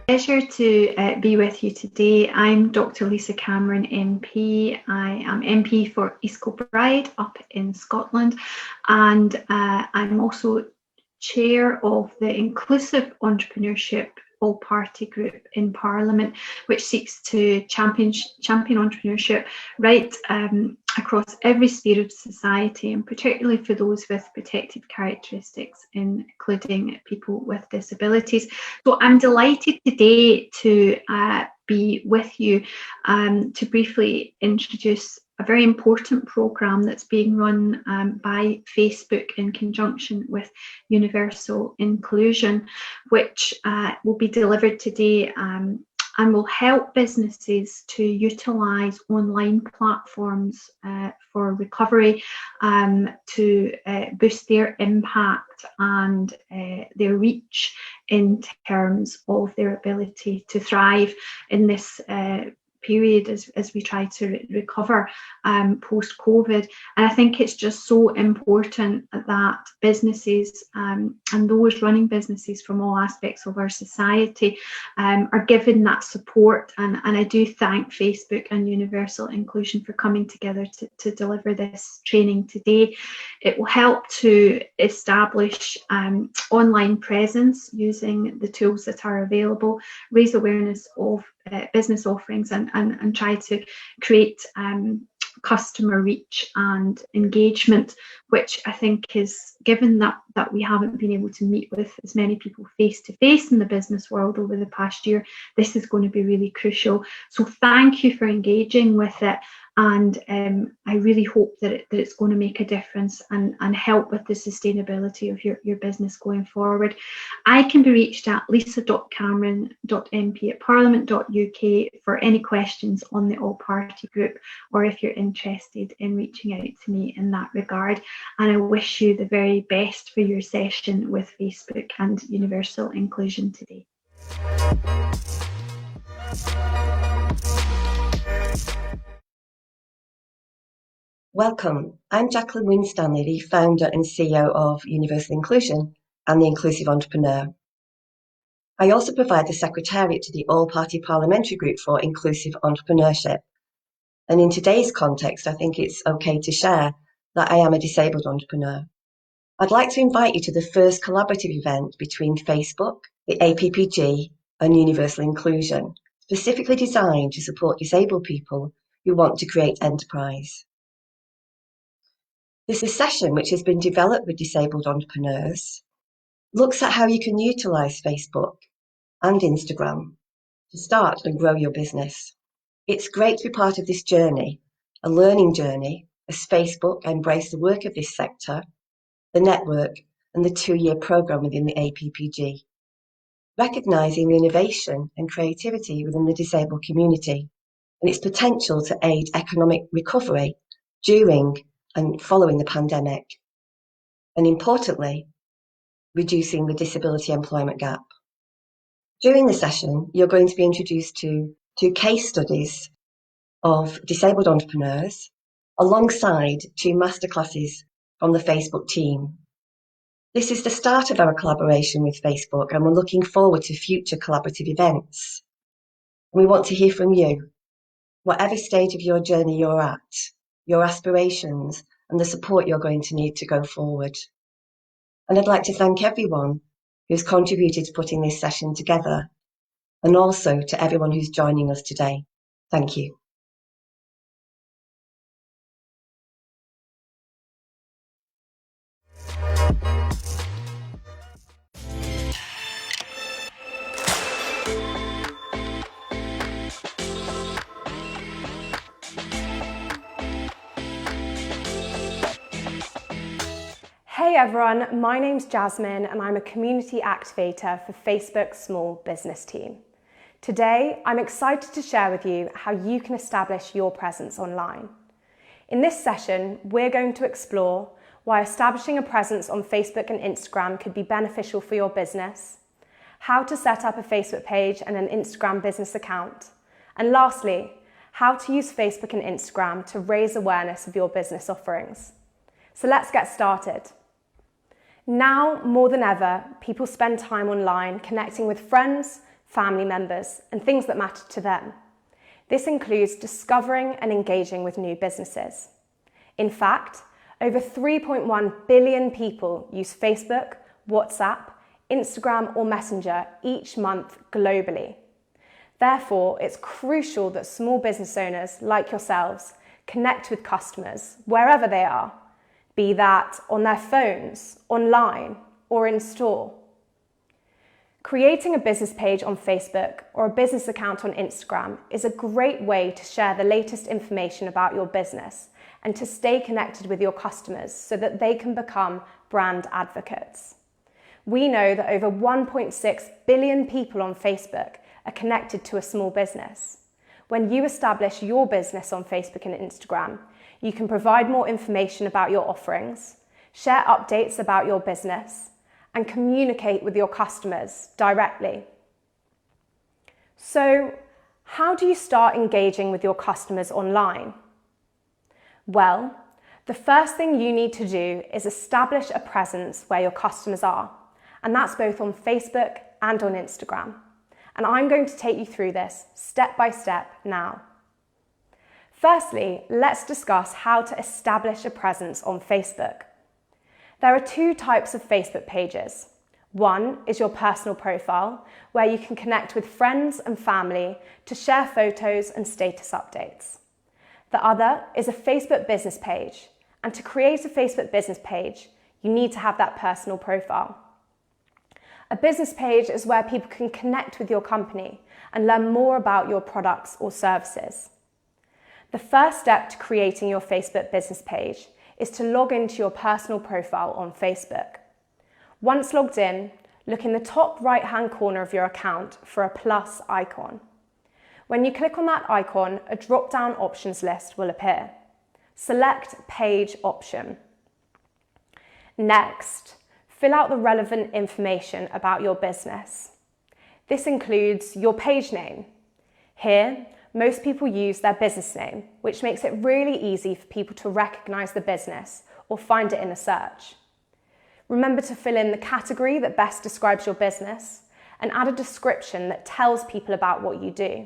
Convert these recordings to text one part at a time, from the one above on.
Pleasure to be with you today. I'm Dr. Lisa Cameron MP. I am MP for East Kilbride up in Scotland, and I'm also chair of the Inclusive Entrepreneurship All-Party Group in Parliament, which seeks to champion entrepreneurship right across every sphere of society, and particularly for those with protected characteristics, including people with disabilities. So I'm delighted today to be with you to briefly introduce a very important programme that's being run by Facebook in conjunction with Universal Inclusion, which will be delivered today and will help businesses to utilise online platforms for recovery to boost their impact and their reach in terms of their ability to thrive in this period as we try to recover post-COVID. And I think it's just so important that businesses and those running businesses from all aspects of our society are given that support. And I do thank Facebook and Universal Inclusion for coming together to deliver this training today. It will help to establish online presence using the tools that are available, raise awareness of business offerings and try to create customer reach and engagement, which I think is, given that we haven't been able to meet with as many people face to face in the business world over the past year, this is going to be really crucial. So thank you for engaging with it, and I really hope that it's going to make a difference and help with the sustainability of your business going forward. I can be reached at lisa.cameron.mp@parliament.uk for any questions on the All-Party Group, or if you're interested in reaching out to me in that regard. And I wish you the very best for your session with Facebook and Universal Inclusion today. Welcome, I'm Jacqueline Winstanley, the founder and CEO of Universal Inclusion and the Inclusive Entrepreneur. I also provide the secretariat to the All-Party Parliamentary Group for Inclusive Entrepreneurship. And in today's context, I think it's okay to share that I am a disabled entrepreneur. I'd like to invite you to the first collaborative event between Facebook, the APPG and Universal Inclusion, specifically designed to support disabled people who want to create enterprise. This session, which has been developed with disabled entrepreneurs, looks at how you can utilise Facebook and Instagram to start and grow your business. It's great to be part of this journey, a learning journey, as Facebook embrace the work of this sector, the network, and the 2-year programme within the APPG, recognising the innovation and creativity within the disabled community and its potential to aid economic recovery during and following the pandemic, and importantly, reducing the disability employment gap. During the session, you're going to be introduced to 2 case studies of disabled entrepreneurs alongside 2 masterclasses from the Facebook team. This is the start of our collaboration with Facebook, and we're looking forward to future collaborative events. We want to hear from you, whatever stage of your journey you're at, your aspirations, and the support you're going to need to go forward. And I'd like to thank everyone who's contributed to putting this session together, and also to everyone who's joining us today. Thank you. Hey everyone, my name's Jasmine and I'm a community activator for Facebook's small business team. Today, I'm excited to share with you how you can establish your presence online. In this session, we're going to explore why establishing a presence on Facebook and Instagram could be beneficial for your business, how to set up a Facebook page and an Instagram business account, and lastly, how to use Facebook and Instagram to raise awareness of your business offerings. So let's get started. Now, more than ever, people spend time online connecting with friends, family members, and things that matter to them. This includes discovering and engaging with new businesses. In fact, over 3.1 billion people use Facebook, WhatsApp, Instagram, or Messenger each month globally. Therefore, it's crucial that small business owners like yourselves connect with customers wherever they are, be that on their phones, online, or in store. Creating a business page on Facebook or a business account on Instagram is a great way to share the latest information about your business and to stay connected with your customers so that they can become brand advocates. We know that over 1.6 billion people on Facebook are connected to a small business. When you establish your business on Facebook and Instagram, you can provide more information about your offerings, share updates about your business, and communicate with your customers directly. So, how do you start engaging with your customers online? Well, the first thing you need to do is establish a presence where your customers are, and that's both on Facebook and on Instagram. And I'm going to take you through this step by step now. Firstly, let's discuss how to establish a presence on Facebook. There are two types of Facebook pages. One is your personal profile, where you can connect with friends and family to share photos and status updates. The other is a Facebook business page, and to create a Facebook business page, you need to have that personal profile. A business page is where people can connect with your company and learn more about your products or services. The first step to creating your Facebook business page is to log into your personal profile on Facebook. Once logged in, look in the top right-hand corner of your account for a plus icon. When you click on that icon, a drop-down options list will appear. Select Page option. Next, fill out the relevant information about your business. This includes your page name. Here, most people use their business name, which makes it really easy for people to recognize the business or find it in a search. Remember to fill in the category that best describes your business and add a description that tells people about what you do.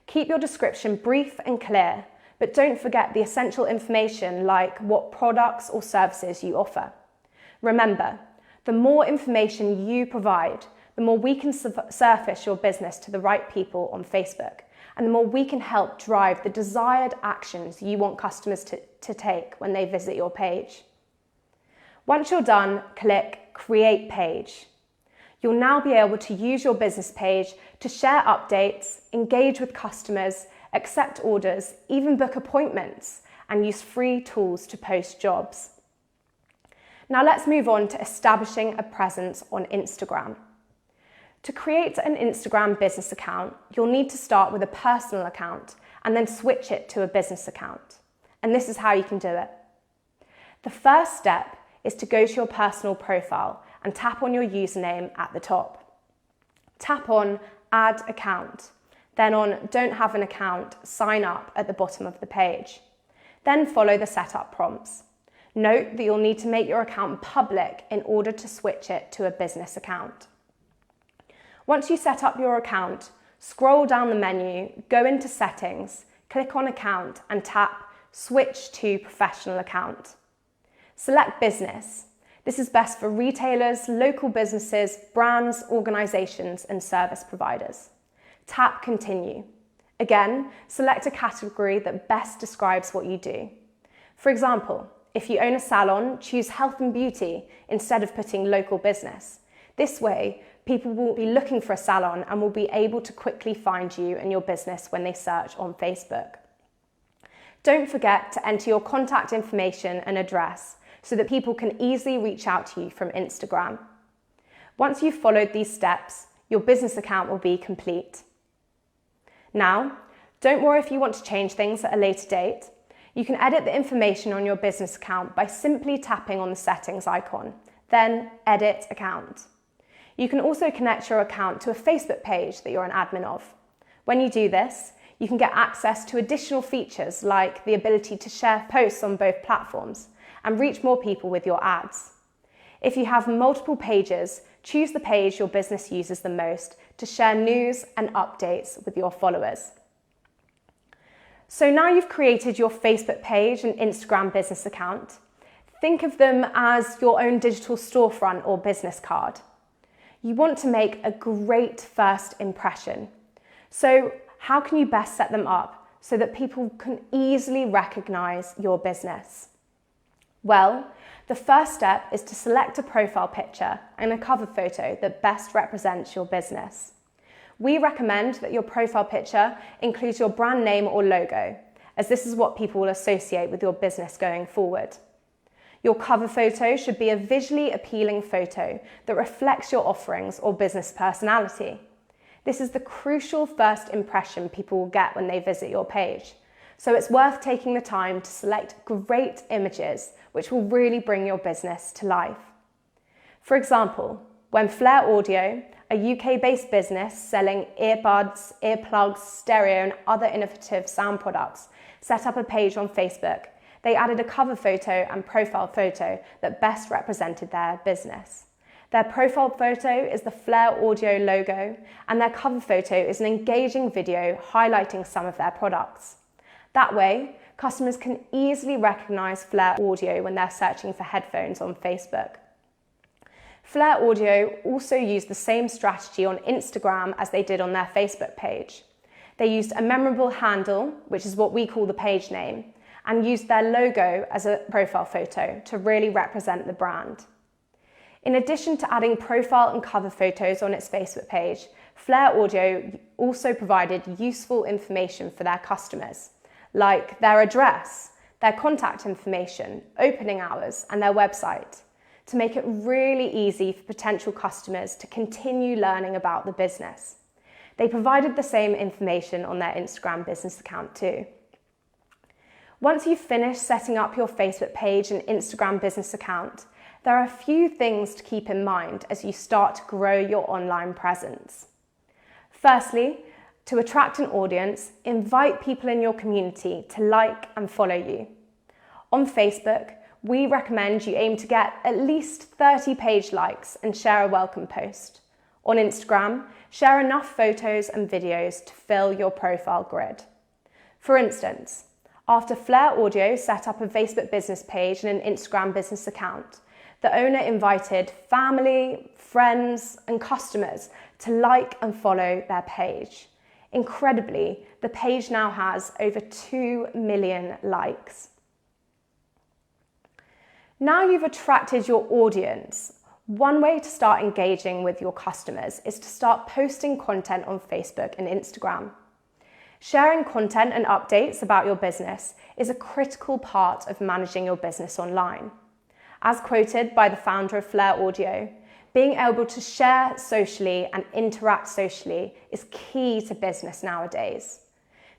Keep your description brief and clear, but don't forget the essential information like what products or services you offer. Remember, the more information you provide, the more we can surface your business to the right people on Facebook, and the more we can help drive the desired actions you want customers to take when they visit your page. Once you're done, click Create Page. You'll now be able to use your business page to share updates, engage with customers, accept orders, even book appointments, and use free tools to post jobs. Now let's move on to establishing a presence on Instagram. To create an Instagram business account, you'll need to start with a personal account and then switch it to a business account. And this is how you can do it. The first step is to go to your personal profile and tap on your username at the top. Tap on Add Account, then on Don't Have an Account, Sign Up at the bottom of the page. Then follow the setup prompts. Note that you'll need to make your account public in order to switch it to a business account. Once you set up your account, scroll down the menu, go into Settings, click on Account and tap Switch to Professional Account. Select Business. This is best for retailers, local businesses, brands, organisations and service providers. Tap Continue. Again, select a category that best describes what you do. For example, if you own a salon, choose Health and Beauty instead of putting Local Business. This way, people will be looking for a salon and will be able to quickly find you and your business when they search on Facebook. Don't forget to enter your contact information and address so that people can easily reach out to you from Instagram. Once you've followed these steps, your business account will be complete. Now, don't worry if you want to change things at a later date. You can edit the information on your business account by simply tapping on the settings icon, then Edit Account. You can also connect your account to a Facebook page that you're an admin of. When you do this, you can get access to additional features like the ability to share posts on both platforms and reach more people with your ads. If you have multiple pages, choose the page your business uses the most to share news and updates with your followers. So now you've created your Facebook page and Instagram business account. Think of them as your own digital storefront or business card. You want to make a great first impression. So how can you best set them up so that people can easily recognize your business? Well, the first step is to select a profile picture and a cover photo that best represents your business. We recommend that your profile picture includes your brand name or logo, as this is what people will associate with your business going forward. Your cover photo should be a visually appealing photo that reflects your offerings or business personality. This is the crucial first impression people will get when they visit your page. So it's worth taking the time to select great images which will really bring your business to life. For example, when Flare Audio, a UK-based business selling earbuds, earplugs, stereo and other innovative sound products, set up a page on Facebook, they added a cover photo and profile photo that best represented their business. Their profile photo is the Flare Audio logo, and their cover photo is an engaging video highlighting some of their products. That way, customers can easily recognize Flare Audio when they're searching for headphones on Facebook. Flare Audio also used the same strategy on Instagram as they did on their Facebook page. They used a memorable handle, which is what we call the page name, and used their logo as a profile photo to really represent the brand. In addition to adding profile and cover photos on its Facebook page, Flare Audio also provided useful information for their customers, like their address, their contact information, opening hours, and their website, to make it really easy for potential customers to continue learning about the business. They provided the same information on their Instagram business account too. Once you've finished setting up your Facebook page and Instagram business account, there are a few things to keep in mind as you start to grow your online presence. Firstly, to attract an audience, invite people in your community to like and follow you. On Facebook, we recommend you aim to get at least 30 page likes and share a welcome post. On Instagram, share enough photos and videos to fill your profile grid. For instance, after Flare Audio set up a Facebook business page and an Instagram business account, the owner invited family, friends, and customers to like and follow their page. Incredibly, the page now has over 2 million likes. Now you've attracted your audience, one way to start engaging with your customers is to start posting content on Facebook and Instagram. Sharing content and updates about your business is a critical part of managing your business online. As quoted by the founder of Flare Audio, being able to share socially and interact socially is key to business nowadays.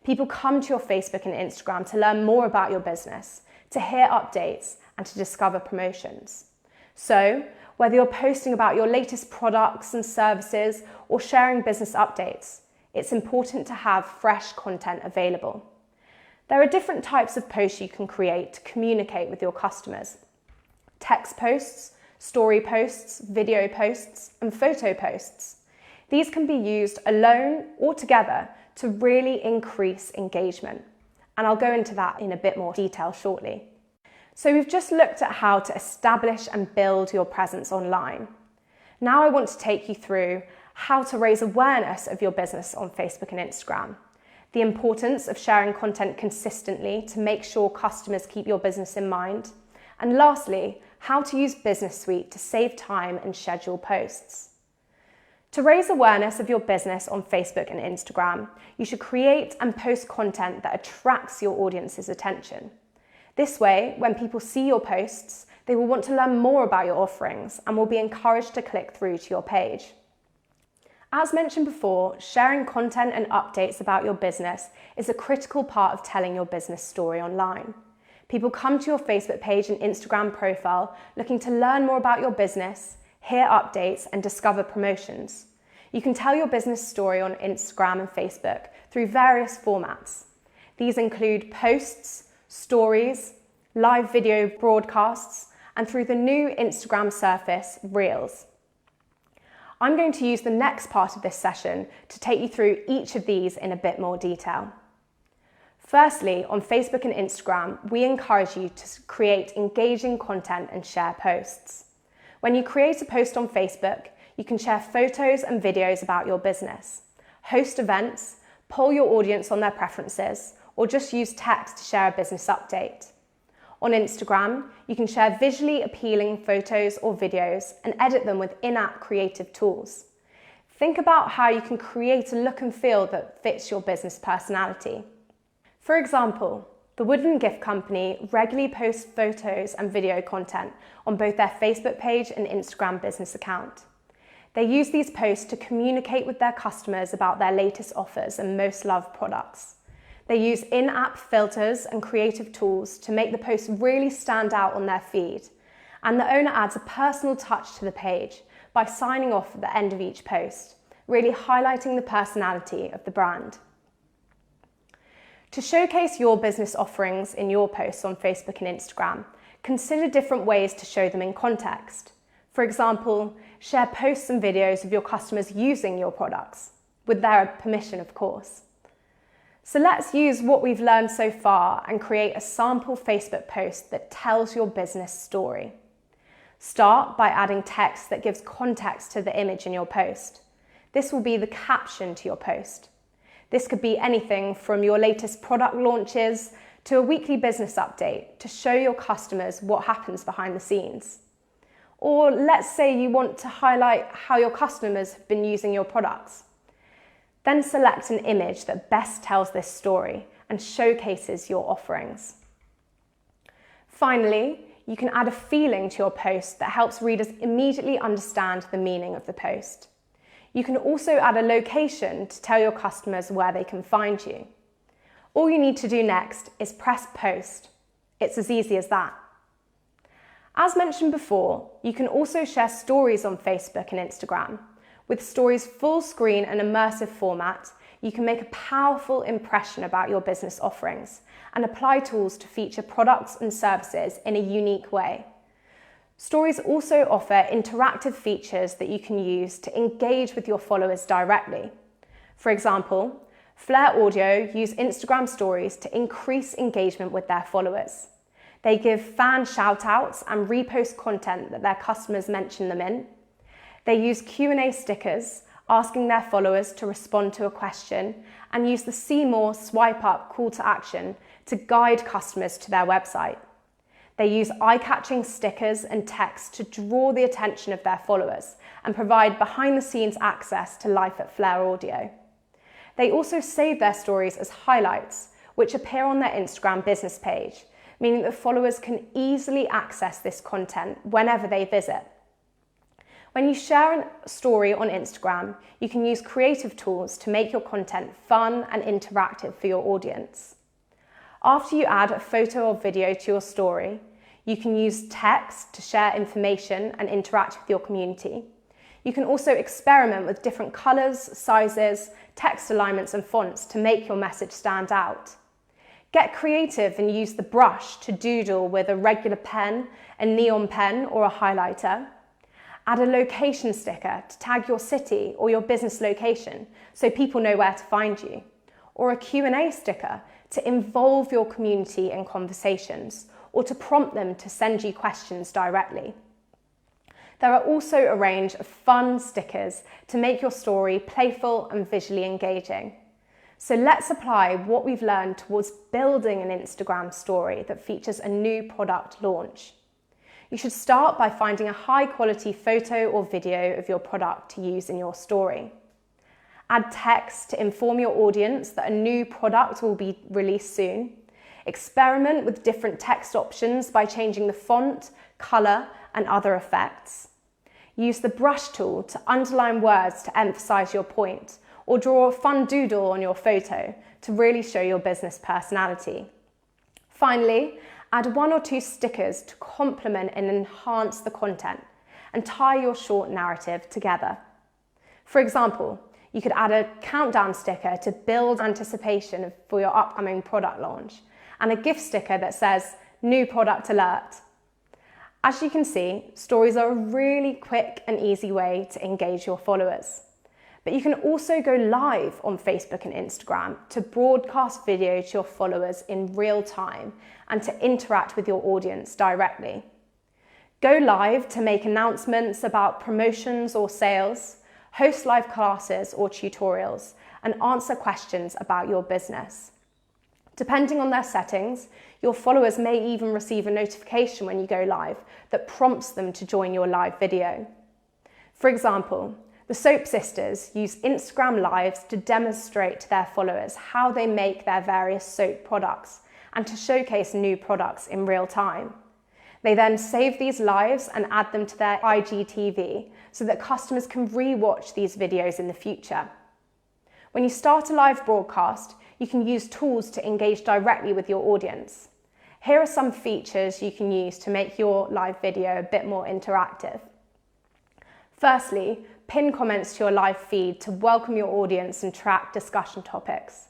People come to your Facebook and Instagram to learn more about your business, to hear updates, and to discover promotions. So, whether you're posting about your latest products and services or sharing business updates, it's important to have fresh content available. There are different types of posts you can create to communicate with your customers. Text posts, story posts, video posts, and photo posts. These can be used alone or together to really increase engagement. And I'll go into that in a bit more detail shortly. So we've just looked at how to establish and build your presence online. Now I want to take you through how to raise awareness of your business on Facebook and Instagram, the importance of sharing content consistently to make sure customers keep your business in mind, and lastly, how to use Business Suite to save time and schedule posts. To raise awareness of your business on Facebook and Instagram, you should create and post content that attracts your audience's attention. This way, when people see your posts, they will want to learn more about your offerings and will be encouraged to click through to your page. As mentioned before, sharing content and updates about your business is a critical part of telling your business story online. People come to your Facebook page and Instagram profile looking to learn more about your business, hear updates, and discover promotions. You can tell your business story on Instagram and Facebook through various formats. These include posts, stories, live video broadcasts, and through the new Instagram surface, Reels. I'm going to use the next part of this session to take you through each of these in a bit more detail. Firstly, on Facebook and Instagram, we encourage you to create engaging content and share posts. When you create a post on Facebook, you can share photos and videos about your business, host events, poll your audience on their preferences, or just use text to share a business update. On Instagram, you can share visually appealing photos or videos and edit them with in-app creative tools. Think about how you can create a look and feel that fits your business personality. For example, the Woodland Gift Company regularly posts photos and video content on both their Facebook page and Instagram business account. They use these posts to communicate with their customers about their latest offers and most loved products. They use in-app filters and creative tools to make the posts really stand out on their feed. And the owner adds a personal touch to the page by signing off at the end of each post, really highlighting the personality of the brand. To showcase your business offerings in your posts on Facebook and Instagram, consider different ways to show them in context. For example, share posts and videos of your customers using your products, with their permission, of course. So let's use what we've learned so far and create a sample Facebook post that tells your business story. Start by adding text that gives context to the image in your post. This will be the caption to your post. This could be anything from your latest product launches to a weekly business update to show your customers what happens behind the scenes. Or let's say you want to highlight how your customers have been using your products. Then select an image that best tells this story and showcases your offerings. Finally, you can add a feeling to your post that helps readers immediately understand the meaning of the post. You can also add a location to tell your customers where they can find you. All you need to do next is press post. It's as easy as that. As mentioned before, you can also share stories on Facebook and Instagram. With stories full screen and immersive format, you can make a powerful impression about your business offerings and apply tools to feature products and services in a unique way. Stories also offer interactive features that you can use to engage with your followers directly. For example, Flair Audio use Instagram stories to increase engagement with their followers. They give fan shout-outs and repost content that their customers mention them in. They use Q&A stickers, asking their followers to respond to a question, and use the See More swipe up call to action to guide customers to their website. They use eye-catching stickers and text to draw the attention of their followers and provide behind-the-scenes access to life at Flair Audio. They also save their stories as highlights, which appear on their Instagram business page, meaning that followers can easily access this content whenever they visit. When you share a story on Instagram, you can use creative tools to make your content fun and interactive for your audience. After you add a photo or video to your story, you can use text to share information and interact with your community. You can also experiment with different colors, sizes, text alignments and fonts to make your message stand out. Get creative and use the brush to doodle with a regular pen, a neon pen or a highlighter. Add a location sticker to tag your city or your business location so people know where to find you. Or a Q&A sticker to involve your community in conversations or to prompt them to send you questions directly. There are also a range of fun stickers to make your story playful and visually engaging. So let's apply what we've learned towards building an Instagram story that features a new product launch. You should start by finding a high-quality photo or video of your product to use in your story. Add text to inform your audience that a new product will be released soon. Experiment with different text options by changing the font, color, and other effects. Use the brush tool to underline words to emphasize your point, or draw a fun doodle on your photo to really show your business personality. Finally, add 1 or 2 stickers to complement and enhance the content and tie your short narrative together. For example, you could add a countdown sticker to build anticipation for your upcoming product launch and a gift sticker that says, new product alert. As you can see, stories are a really quick and easy way to engage your followers. But you can also go live on Facebook and Instagram to broadcast video to your followers in real time and to interact with your audience directly. Go live to make announcements about promotions or sales, host live classes or tutorials, and answer questions about your business. Depending on their settings, your followers may even receive a notification when you go live that prompts them to join your live video. For example, the Soap Sisters use Instagram Lives to demonstrate to their followers how they make their various soap products and to showcase new products in real time. They then save these lives and add them to their IGTV so that customers can re-watch these videos in the future. When you start a live broadcast, you can use tools to engage directly with your audience. Here are some features you can use to make your live video a bit more interactive. Firstly, pin comments to your live feed to welcome your audience and track discussion topics.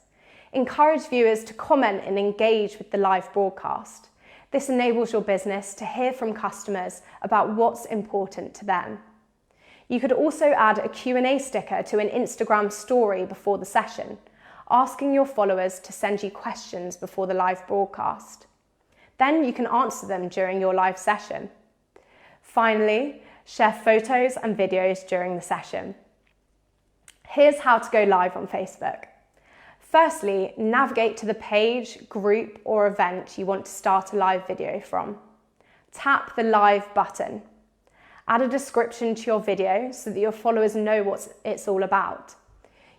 Encourage viewers to comment and engage with the live broadcast. This enables your business to hear from customers about what's important to them. You could also add a Q&A sticker to an Instagram story before the session, asking your followers to send you questions before the live broadcast. Then you can answer them during your live session. Finally, share photos and videos during the session. Here's how to go live on Facebook. Firstly, navigate to the page, group, or event you want to start a live video from. Tap the live button. Add a description to your video so that your followers know what it's all about.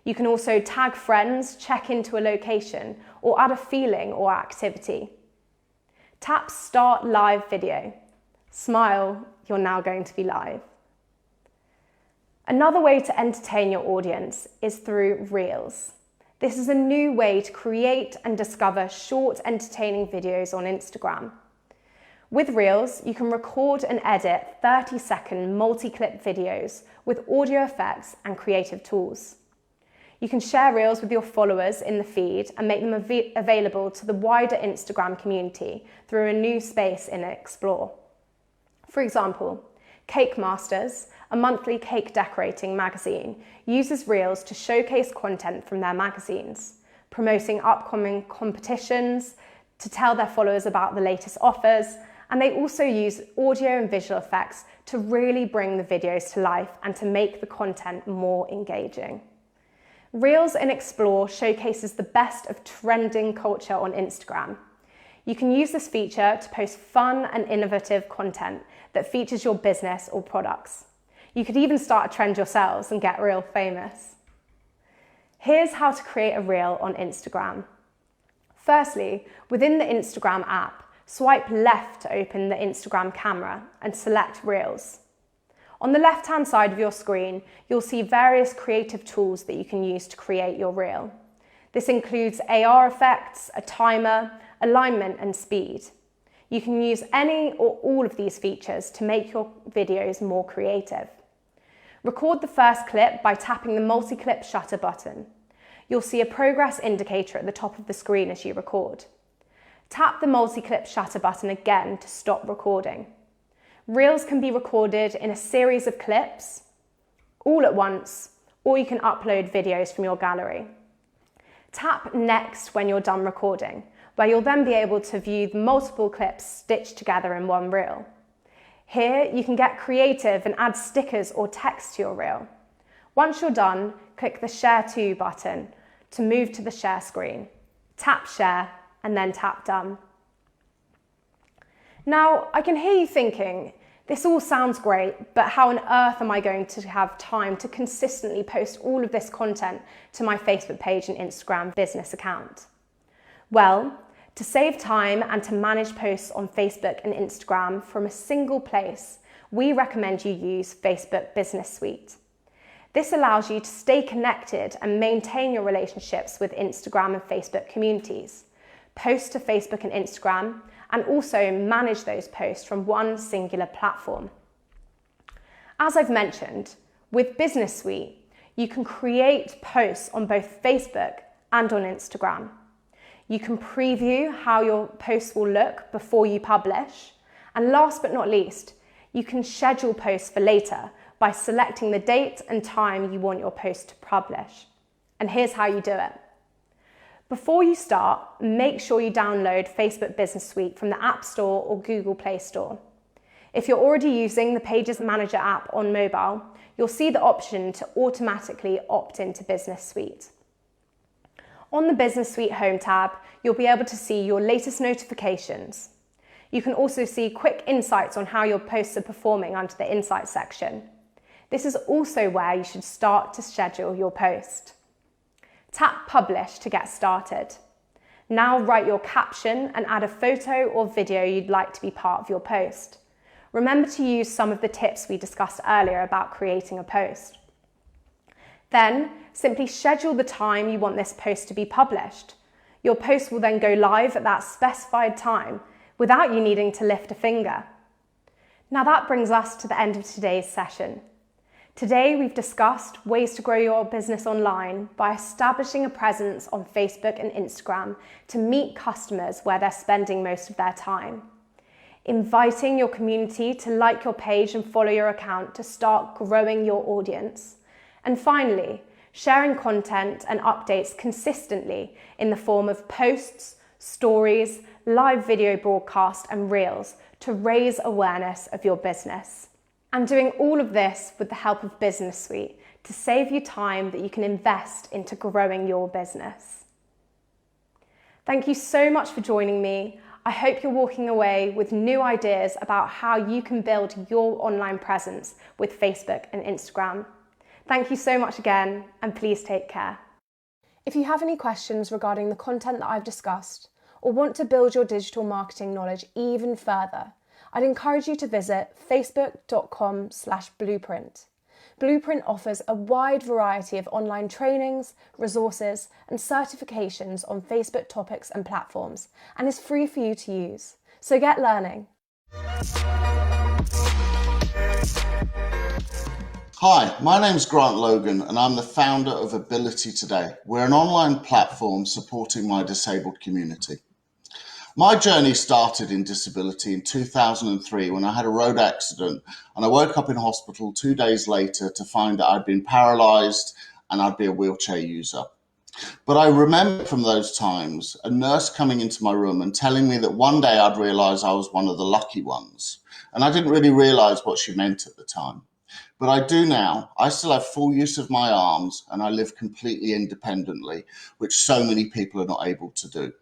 You can also tag friends, check into a location, or add a feeling or activity. Tap Start Live Video. Smile, you're now going to be live. Another way to entertain your audience is through Reels. This is a new way to create and discover short, entertaining videos on Instagram. With Reels, you can record and edit 30-second multi-clip videos with audio effects and creative tools. You can share Reels with your followers in the feed and make them available to the wider Instagram community through a new space in Explore. For example, Cake Masters, a monthly cake decorating magazine, uses Reels to showcase content from their magazines, promoting upcoming competitions, to tell their followers about the latest offers, and they also use audio and visual effects to really bring the videos to life and to make the content more engaging. Reels in Explore showcases the best of trending culture on Instagram. You can use this feature to post fun and innovative content that features your business or products. You could even start a trend yourselves and get real famous. Here's how to create a reel on Instagram. Firstly, within the Instagram app, swipe left to open the Instagram camera and select Reels. On the left-hand side of your screen, you'll see various creative tools that you can use to create your reel. This includes AR effects, a timer, alignment, and speed. You can use any or all of these features to make your videos more creative. Record the first clip by tapping the multi-clip shutter button. You'll see a progress indicator at the top of the screen as you record. Tap the multi-clip shutter button again to stop recording. Reels can be recorded in a series of clips, all at once, or you can upload videos from your gallery. Tap Next when you're done recording, where you'll then be able to view the multiple clips stitched together in one reel. Here, you can get creative and add stickers or text to your reel. Once you're done, click the Share To button to move to the share screen. Tap Share and then tap Done. Now, I can hear you thinking, this all sounds great, but how on earth am I going to have time to consistently post all of this content to my Facebook page and Instagram business account? Well, to save time and to manage posts on Facebook and Instagram from a single place, we recommend you use Facebook Business Suite. This allows you to stay connected and maintain your relationships with Instagram and Facebook communities, post to Facebook and Instagram, and also manage those posts from one singular platform. As I've mentioned, with Business Suite, you can create posts on both Facebook and on Instagram. You can preview how your post will look before you publish. And last but not least, you can schedule posts for later by selecting the date and time you want your post to publish. And here's how you do it. Before you start, make sure you download Facebook Business Suite from the App Store or Google Play Store. If you're already using the Pages Manager app on mobile, you'll see the option to automatically opt into Business Suite. On the Business Suite Home tab, you'll be able to see your latest notifications. You can also see quick insights on how your posts are performing under the Insights section. This is also where you should start to schedule your post. Tap Publish to get started. Now write your caption and add a photo or video you'd like to be part of your post. Remember to use some of the tips we discussed earlier about creating a post. Then, simply schedule the time you want this post to be published. Your post will then go live at that specified time without you needing to lift a finger. Now that brings us to the end of today's session. Today we've discussed ways to grow your business online by establishing a presence on Facebook and Instagram to meet customers where they're spending most of their time. Inviting your community to like your page and follow your account to start growing your audience. And finally, sharing content and updates consistently in the form of posts, stories, live video broadcast and reels to raise awareness of your business. And doing all of this with the help of Business Suite to save you time that you can invest into growing your business. Thank you so much for joining me. I hope you're walking away with new ideas about how you can build your online presence with Facebook and Instagram. Thank you so much again, and please take care. If you have any questions regarding the content that I've discussed, or want to build your digital marketing knowledge even further, I'd encourage you to visit facebook.com/blueprint. Blueprint offers a wide variety of online trainings, resources, and certifications on Facebook topics and platforms, and is free for you to use. So get learning. Hi, my name's Grant Logan and I'm the founder of Ability Today. We're an online platform supporting my disabled community. My journey started in disability in 2003 when I had a road accident and I woke up in hospital 2 days later to find that I'd been paralysed and I'd be a wheelchair user. But I remember from those times a nurse coming into my room and telling me that one day I'd realise I was one of the lucky ones. And I didn't really realise what she meant at the time. But I do now. I still have full use of my arms and I live completely independently, which so many people are not able to do.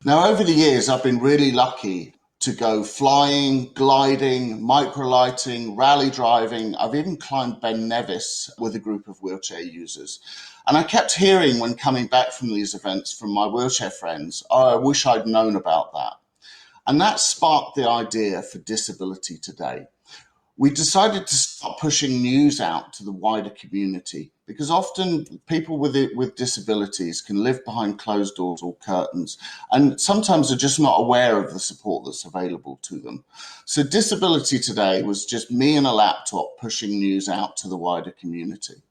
Now, over the years, I've been really lucky to go flying, gliding, microlighting, rally driving. I've even climbed Ben Nevis with a group of wheelchair users. And I kept hearing when coming back from these events from my wheelchair friends, oh, I wish I'd known about that. And that sparked the idea for Disability Today. We decided to start pushing news out to the wider community because often people with disabilities can live behind closed doors or curtains and sometimes are just not aware of the support that's available to them. So Disability Today was just me and a laptop pushing news out to the wider community.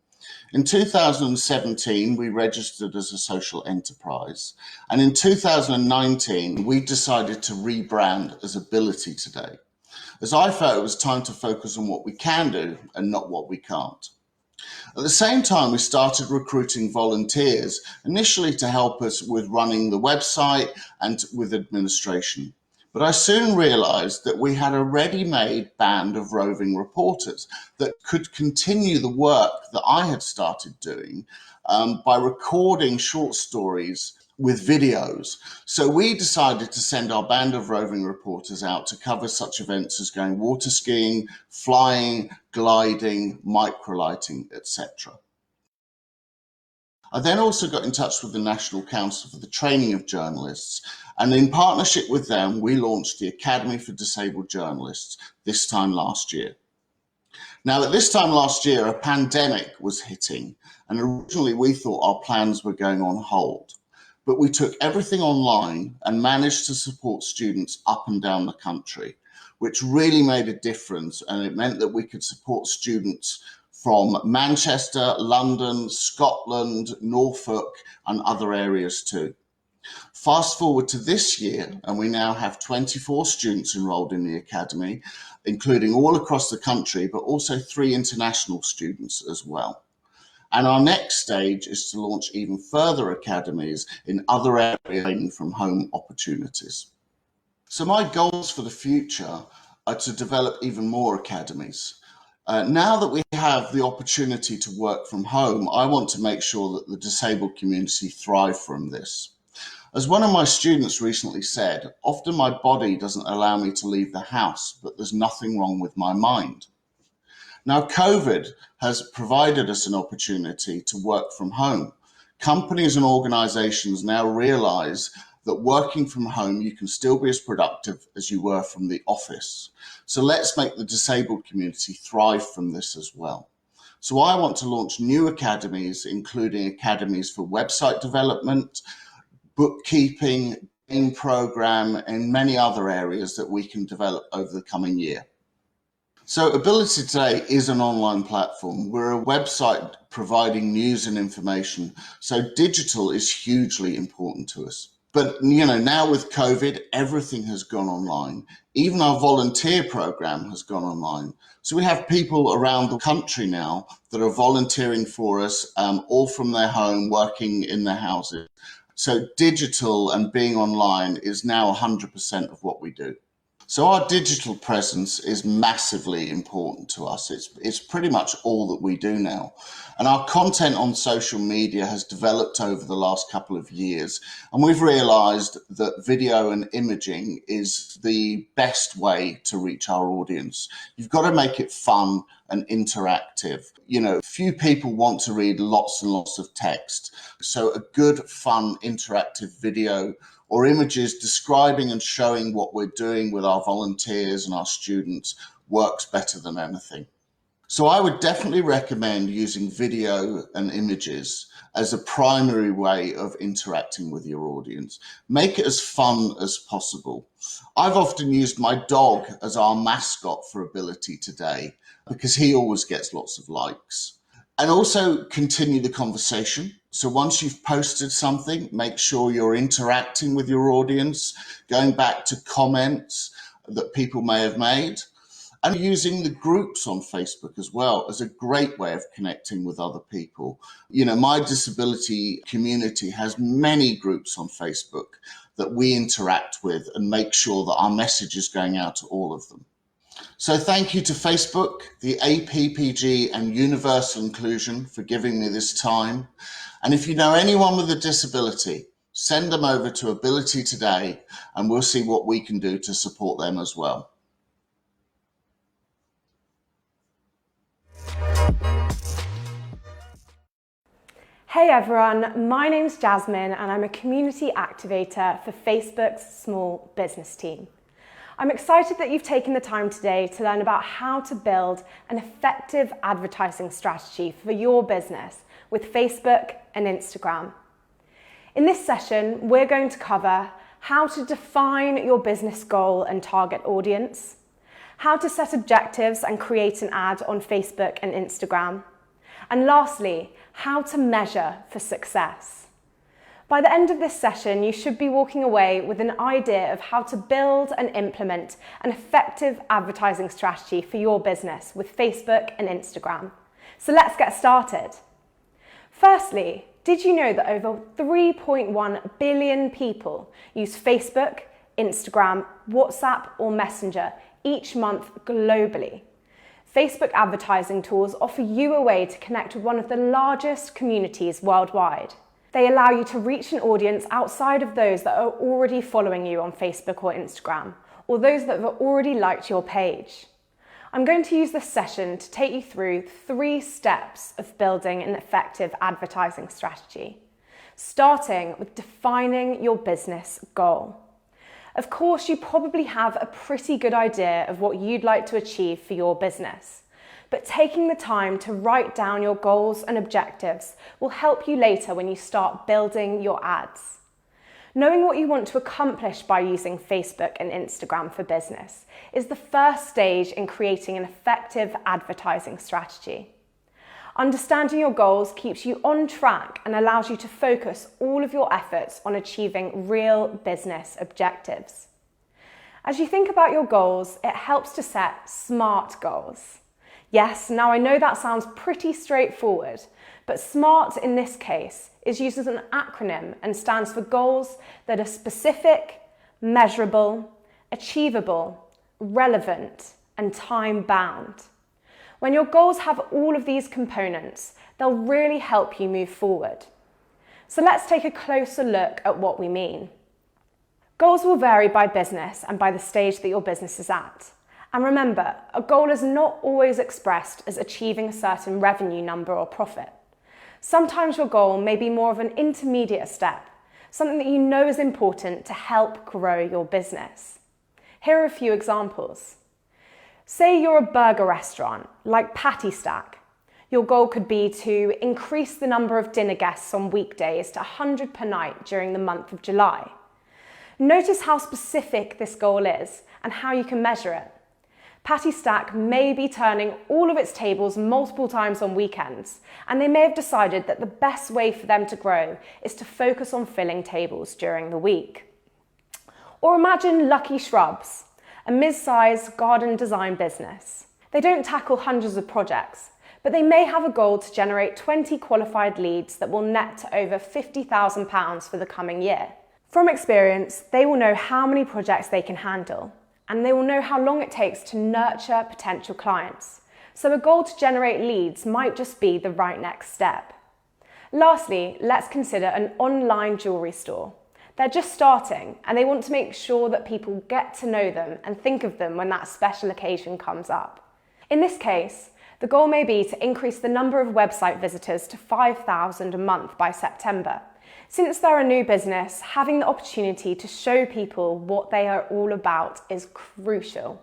In 2017, we registered as a social enterprise. And in 2019, we decided to rebrand as Ability Today, as I felt it was time to focus on what we can do and not what we can't. At the same time, we started recruiting volunteers, initially to help us with running the website and with administration. But I soon realised that we had a ready-made band of roving reporters that could continue the work that I had started doing by recording short stories with videos. So we decided to send our band of roving reporters out to cover such events as going water skiing, flying, gliding, microlighting, etc. I then also got in touch with the National Council for the Training of Journalists, and in partnership with them, we launched the Academy for Disabled Journalists this time last year. Now, at this time last year, a pandemic was hitting, and originally we thought our plans were going on hold. But we took everything online and managed to support students up and down the country, which really made a difference. And it meant that we could support students from Manchester, London, Scotland, Norfolk, and other areas too. Fast forward to this year, and we now have 24 students enrolled in the academy, including all across the country, but also 3 international students as well. And our next stage is to launch even further academies in other areas from home opportunities. So my goals for the future are to develop even more academies. Now that we have the opportunity to work from home, I want to make sure that the disabled community thrive from this. As one of my students recently said, often my body doesn't allow me to leave the house, but there's nothing wrong with my mind. Now, COVID has provided us an opportunity to work from home. Companies and organizations now realize that working from home, you can still be as productive as you were from the office. So let's make the disabled community thrive from this as well. So I want to launch new academies, including academies for website development, bookkeeping, game program, and many other areas that we can develop over the coming year. So Ability Today is an online platform. We're a website providing news and information. So digital is hugely important to us. But now with COVID, everything has gone online. Even our volunteer program has gone online. So we have people around the country now that are volunteering for us, all from their home, working in their houses. So digital and being online is now 100% of what we do. So our digital presence is massively important to us. It's pretty much all that we do now. And our content on social media has developed over the last couple of years. And we've realized that video and imaging is the best way to reach our audience. You've got to make it fun and interactive. Few people want to read lots and lots of text. So a good, fun, interactive video or images describing and showing what we're doing with our volunteers and our students works better than anything. So I would definitely recommend using video and images as a primary way of interacting with your audience. Make it as fun as possible. I've often used my dog as our mascot for Ability Today because he always gets lots of likes. And also continue the conversation. So once you've posted something, make sure you're interacting with your audience, going back to comments that people may have made, and using the groups on Facebook as well as a great way of connecting with other people. My disability community has many groups on Facebook that we interact with and make sure that our message is going out to all of them. So thank you to Facebook, the APPG and Universal Inclusion for giving me this time. And if you know anyone with a disability, send them over to Ability Today and we'll see what we can do to support them as well. Hey everyone, my name's Jasmine and I'm a community activator for Facebook's small business team. I'm excited that you've taken the time today to learn about how to build an effective advertising strategy for your business with Facebook and Instagram. In this session, we're going to cover how to define your business goal and target audience, how to set objectives and create an ad on Facebook and Instagram, and lastly, how to measure for success. By the end of this session, you should be walking away with an idea of how to build and implement an effective advertising strategy for your business with Facebook and Instagram. So let's get started. Firstly, did you know that over 3.1 billion people use Facebook, Instagram, WhatsApp, or Messenger each month globally? Facebook advertising tools offer you a way to connect with one of the largest communities worldwide. They allow you to reach an audience outside of those that are already following you on Facebook or Instagram, or those that have already liked your page. I'm going to use this session to take you through 3 steps of building an effective advertising strategy, starting with defining your business goal. Of course, you probably have a pretty good idea of what you'd like to achieve for your business, but taking the time to write down your goals and objectives will help you later when you start building your ads. Knowing what you want to accomplish by using Facebook and Instagram for business is the first stage in creating an effective advertising strategy. Understanding your goals keeps you on track and allows you to focus all of your efforts on achieving real business objectives. As you think about your goals, it helps to set SMART goals. Yes, now I know that sounds pretty straightforward, but SMART in this case is used as an acronym and stands for goals that are specific, measurable, achievable, relevant, and time-bound. When your goals have all of these components, they'll really help you move forward. So let's take a closer look at what we mean. Goals will vary by business and by the stage that your business is at. And remember, a goal is not always expressed as achieving a certain revenue number or profit. Sometimes your goal may be more of an intermediate step, something that you know is important to help grow your business. Here are a few examples. Say you're a burger restaurant like Patty Stack. Your goal could be to increase the number of dinner guests on weekdays to 100 per night during the month of July. Notice how specific this goal is and how you can measure it. Patty Stack may be turning all of its tables multiple times on weekends, and they may have decided that the best way for them to grow is to focus on filling tables during the week. Or imagine Lucky Shrubs, a mid-sized garden design business. They don't tackle hundreds of projects, but they may have a goal to generate 20 qualified leads that will net to over £50,000 for the coming year. From experience, they will know how many projects they can handle, and they will know how long it takes to nurture potential clients. So a goal to generate leads might just be the right next step. Lastly, let's consider an online jewellery store. They're just starting and they want to make sure that people get to know them and think of them when that special occasion comes up. In this case, the goal may be to increase the number of website visitors to 5,000 a month by September. Since they're a new business, having the opportunity to show people what they are all about is crucial.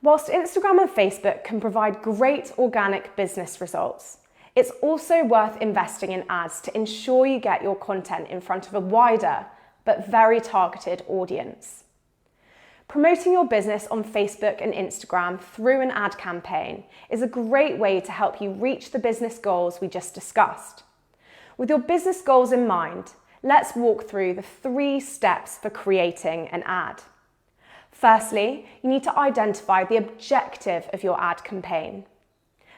Whilst Instagram and Facebook can provide great organic business results, it's also worth investing in ads to ensure you get your content in front of a wider but very targeted audience. Promoting your business on Facebook and Instagram through an ad campaign is a great way to help you reach the business goals we just discussed. With your business goals in mind, let's walk through the 3 steps for creating an ad. Firstly, you need to identify the objective of your ad campaign.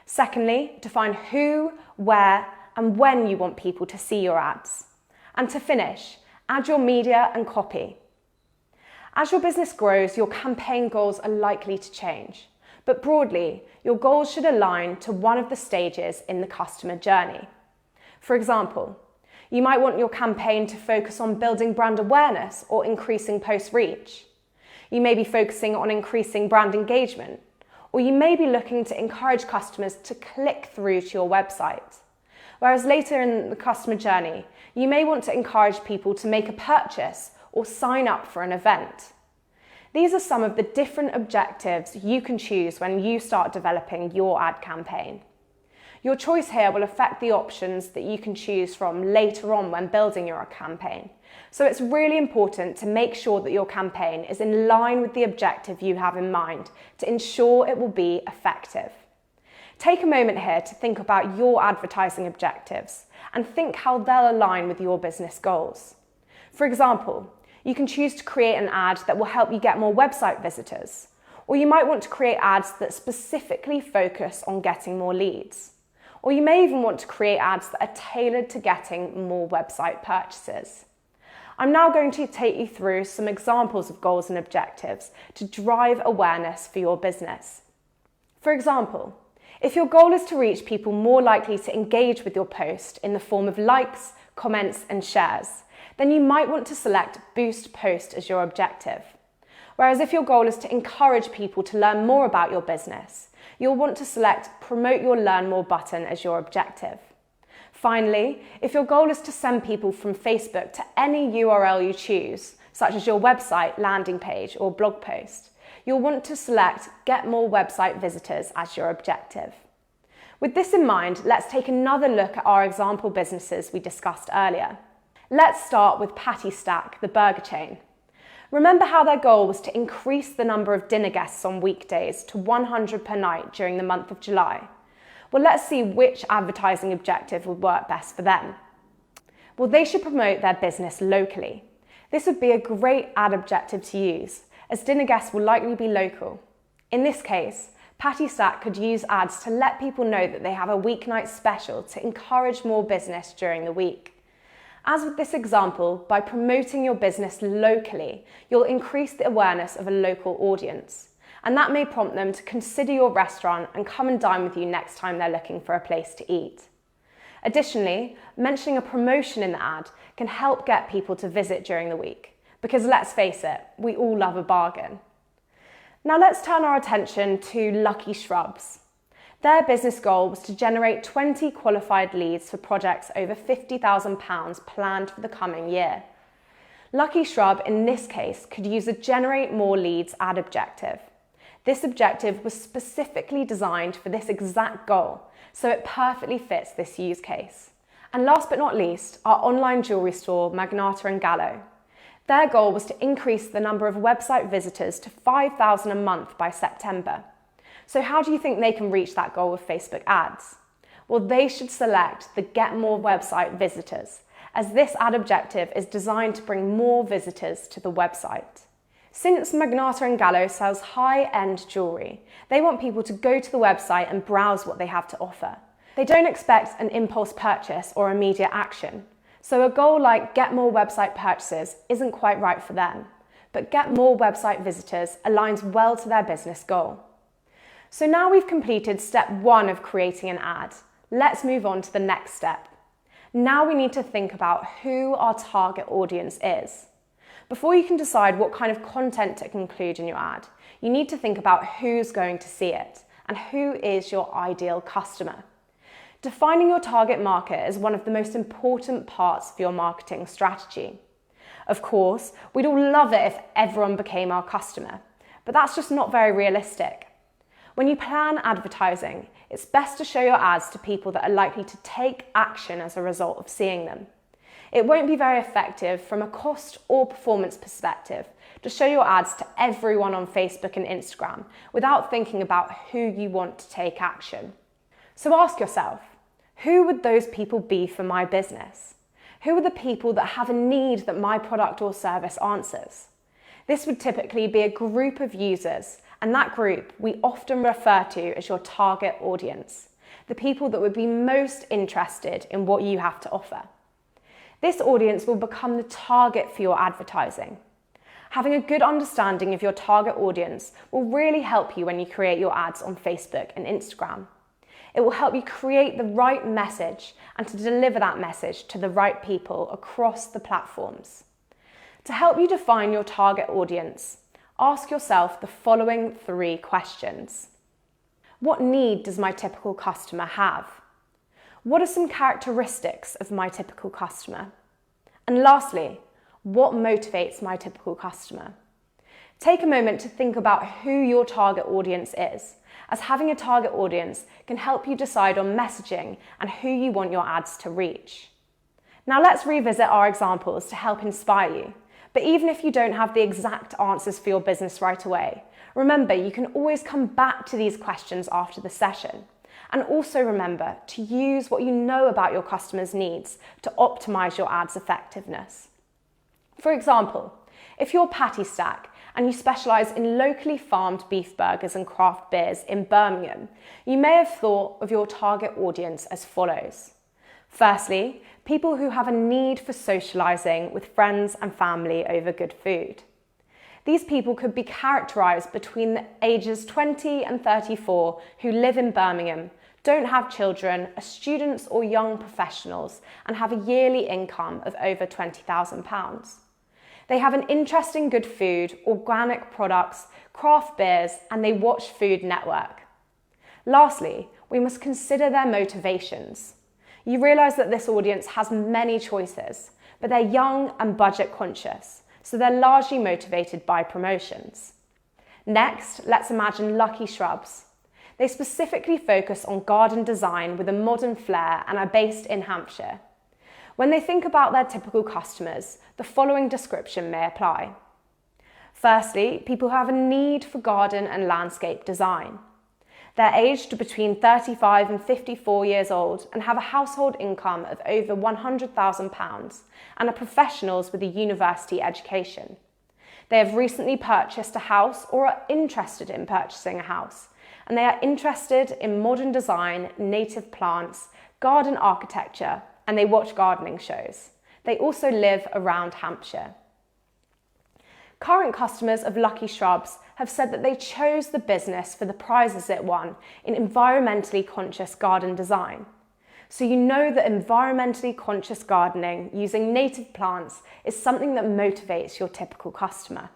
Secondly, define who, where, and when you want people to see your ads. And to finish, add your media and copy. As your business grows, your campaign goals are likely to change. But broadly, your goals should align to one of the stages in the customer journey. For example, you might want your campaign to focus on building brand awareness or increasing post reach. You may be focusing on increasing brand engagement, or you may be looking to encourage customers to click through to your website. Whereas later in the customer journey, you may want to encourage people to make a purchase or sign up for an event. These are some of the different objectives you can choose when you start developing your ad campaign. Your choice here will affect the options that you can choose from later on when building your campaign. So it's really important to make sure that your campaign is in line with the objective you have in mind to ensure it will be effective. Take a moment here to think about your advertising objectives and think how they'll align with your business goals. For example, you can choose to create an ad that will help you get more website visitors, or you might want to create ads that specifically focus on getting more leads. Or you may even want to create ads that are tailored to getting more website purchases. I'm now going to take you through some examples of goals and objectives to drive awareness for your business. For example, if your goal is to reach people more likely to engage with your post in the form of likes, comments, and shares, then you might want to select Boost Post as your objective. Whereas if your goal is to encourage people to learn more about your business, you'll want to select Promote Your Learn More button as your objective. Finally, if your goal is to send people from Facebook to any URL you choose, such as your website, landing page, or blog post, you'll want to select Get More Website Visitors as your objective. With this in mind, let's take another look at our example businesses we discussed earlier. Let's start with Patty Stack, the burger chain. Remember how their goal was to increase the number of dinner guests on weekdays to 100 per night during the month of July? Well, let's see which advertising objective would work best for them. Well, they should promote their business locally. This would be a great ad objective to use, as dinner guests will likely be local. In this case, Patty Stack could use ads to let people know that they have a weeknight special to encourage more business during the week. As with this example, by promoting your business locally, you'll increase the awareness of a local audience, and that may prompt them to consider your restaurant and come and dine with you next time they're looking for a place to eat. Additionally, mentioning a promotion in the ad can help get people to visit during the week, because let's face it, we all love a bargain. Now let's turn our attention to Lucky Shrubs. Their business goal was to generate 20 qualified leads for projects over £50,000 planned for the coming year. Lucky Shrub, in this case, could use a Generate More Leads ad objective. This objective was specifically designed for this exact goal, so it perfectly fits this use case. And last but not least, our online jewellery store, Magnata & Gallo. Their goal was to increase the number of website visitors to 5,000 a month by September. So how do you think they can reach that goal with Facebook ads? Well, they should select the Get More Website Visitors, as this ad objective is designed to bring more visitors to the website. Since Magnata & Gallo sells high-end jewellery, they want people to go to the website and browse what they have to offer. They don't expect an impulse purchase or immediate action. So a goal like Get More Website Purchases isn't quite right for them, but Get More Website Visitors aligns well to their business goal. So now we've completed step 1 of creating an ad. Let's move on to the next step. Now we need to think about who our target audience is. Before you can decide what kind of content to include in your ad, you need to think about who's going to see it and who is your ideal customer. Defining your target market is one of the most important parts of your marketing strategy. Of course, we'd all love it if everyone became our customer, but that's just not very realistic. When you plan advertising, it's best to show your ads to people that are likely to take action as a result of seeing them. It won't be very effective from a cost or performance perspective to show your ads to everyone on Facebook and Instagram without thinking about who you want to take action. So ask yourself, who would those people be for my business? Who are the people that have a need that my product or service answers? This would typically be a group of users, and that group we often refer to as your target audience, the people that would be most interested in what you have to offer. This audience will become the target for your advertising. Having a good understanding of your target audience will really help you when you create your ads on Facebook and Instagram. It will help you create the right message and to deliver that message to the right people across the platforms. To help you define your target audience, ask yourself the following 3 questions. What need does my typical customer have? What are some characteristics of my typical customer? And lastly, what motivates my typical customer? Take a moment to think about who your target audience is, as having a target audience can help you decide on messaging and who you want your ads to reach. Now let's revisit our examples to help inspire you. But even if you don't have the exact answers for your business right away, remember you can always come back to these questions after the session. And also remember to use what you know about your customers' needs to optimize your ads' effectiveness. For example, if you're Patty Stack and you specialize in locally farmed beef burgers and craft beers in Birmingham, you may have thought of your target audience as follows. Firstly, people who have a need for socializing with friends and family over good food. These people could be characterized between the ages 20 and 34 who live in Birmingham, don't have children, are students or young professionals, and have a yearly income of over £20,000. They have an interest in good food, organic products, craft beers, and they watch Food Network. Lastly, we must consider their motivations. You realise that this audience has many choices, but they're young and budget conscious, so they're largely motivated by promotions. Next, let's imagine Lucky Shrubs. They specifically focus on garden design with a modern flair and are based in Hampshire. When they think about their typical customers, the following description may apply. Firstly, people who have a need for garden and landscape design. They're aged between 35 and 54 years old and have a household income of over £100,000 and are professionals with a university education. They have recently purchased a house or are interested in purchasing a house, and they are interested in modern design, native plants, garden architecture, and they watch gardening shows. They also live around Hampshire. Current customers of Lucky Shrubs have said that they chose the business for the prizes it won in environmentally conscious garden design. So you know that environmentally conscious gardening using native plants is something that motivates your typical customer.